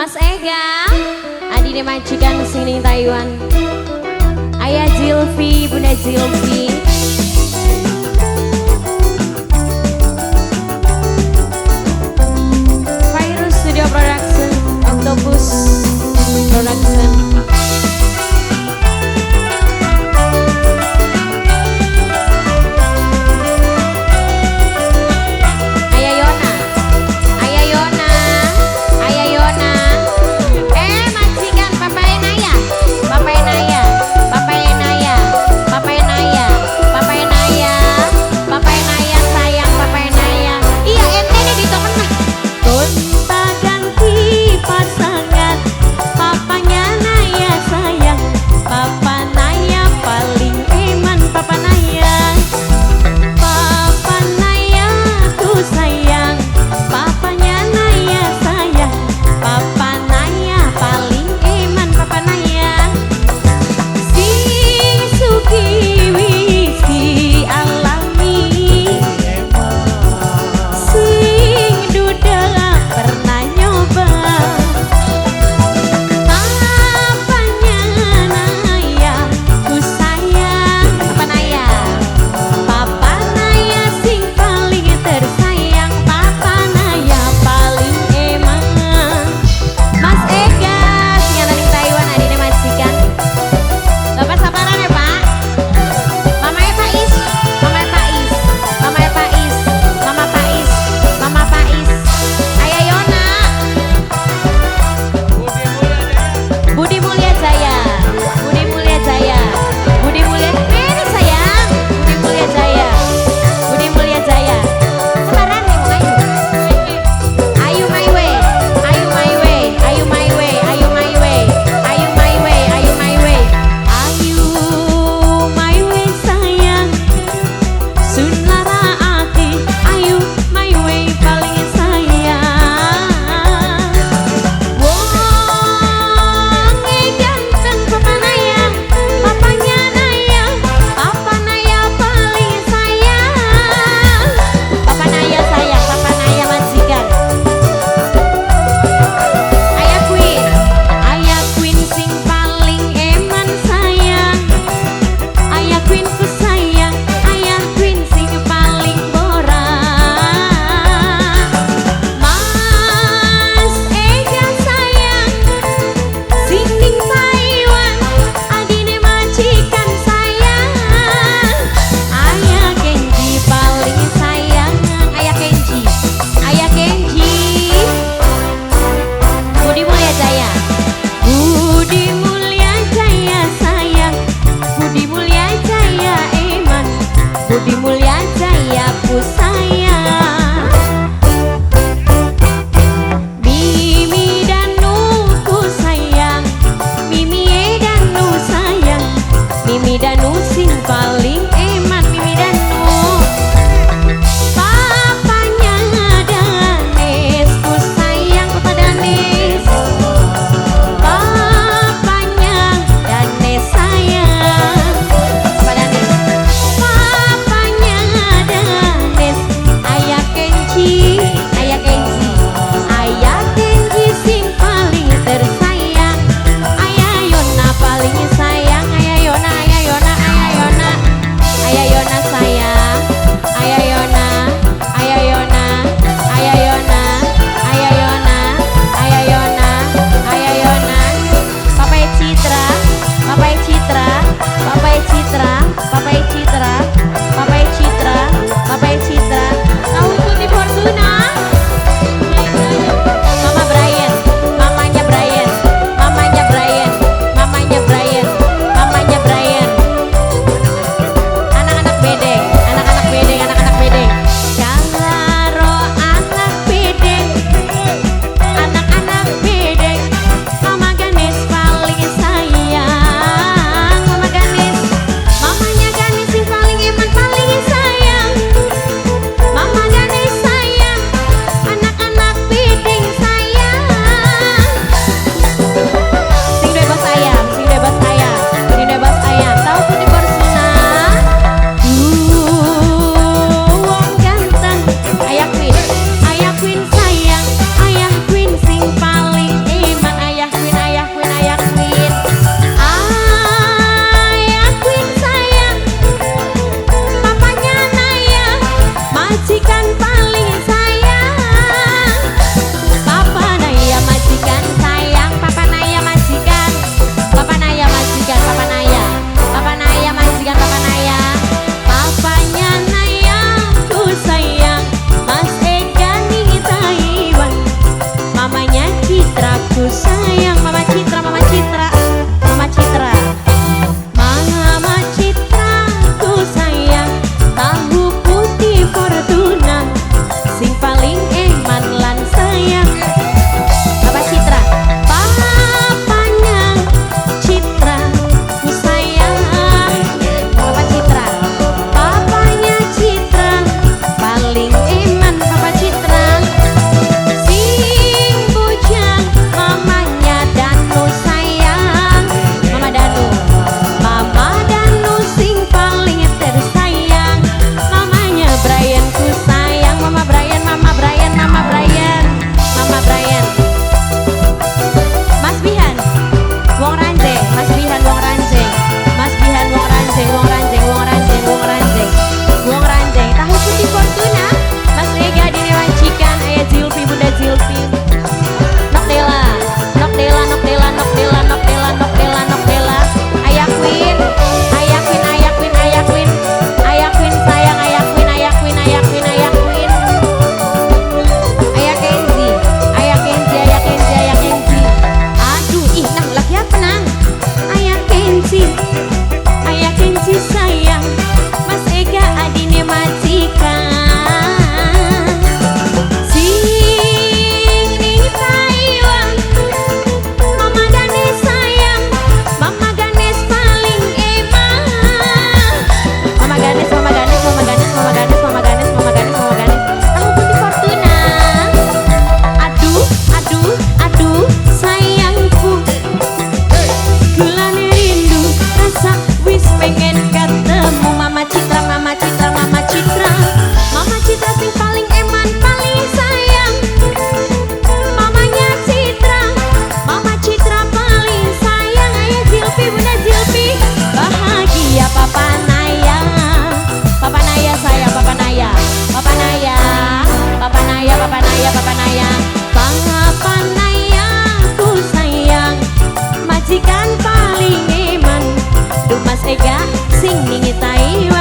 Mas Ega, adine majikan sini Taiwan. Ayah Zilvi, Bunda Zilvi. Virus Studio Production, Octopus Production. paling sayang. Papa Naya majikan sayang, Papa Naya majikan, Papa Naya majikan, Papa Naya, Papa Naya majikan, Papa Naya. Papanya Naya ku sayang, Mas Ega nih Taiwan. Mamanya Citra ku sayang, Mama Citra, Mama Citra, Mama Citra. Mama Citra ku sayang, tahu putih Fortuna, sing paling eman lan sayang. Papa Citra, papanya Citra ku sayang. Papa Citra, papanya Citra paling eman. Papa Citra, sing bujang mamanya Danu sayang. Mama Danu, Mama Danu sing paling tersayang. Mamanya Brian ku sayang, Mama Brian, Mama Brian, Mama Brian, Mama Brian. Mas Bihan, wong ranjeng, Mas Bihan wong ranjeng, Mas Bihan wong ranjeng, wong ranjeng, wong ranjeng, wong ranjeng, wong ranjeng. Tahu putih Fortuna, Mas Ega dini majikan, ayah Zilvi, Bunda Zilvi. Nok Dela, Nok Dela, Nok Dela, Nok Dela, Nok Dela, Nok Dela, Nok Dela. Ayah Queen, Ayah Queen, Ayah Queen, Ayah Queen, Ayah Queen sayang, Ayah Queen, Ayah Queen, Ayah Queen, Ayah Queen. Ayah Kenzi, Ayah Kenzi, Ayah Kenzi, Ayah Kenzi. Aduh, ih nang lagi apa nang? Ayah Kenzi, Ayah Kenzi sayang, Mas Ega adine majikan. Sing ning Taiwan, Mama Ganes sayang, Mama Ganes paling eman. Mama Ganes, Mama Ganes, Mama Ganes, Mama Ganes, Mama Ganes, Mama Ganes, Mama Ganes. Tahu putih Fortuna. Aduh, aduh, aduh, sayangku. Gulane rindu, rasa wis pengen ketemu. Mama Citra, Mama Citra, Mama Citra. Mama Citra sing paling eman, paling sayang. Mamanya Citra, Mama Citra paling sayang. Ayah Zilvi, Bunda Zilvi. Bahagia Papa Naya, Papa Naya sayang, Papa Naya, Papa Naya, Papa Naya, Papa Naya, Papa Naya. Papa Naya ku sayang, majikan paling eman. Duh Mas Ega sing ningi Taiwan.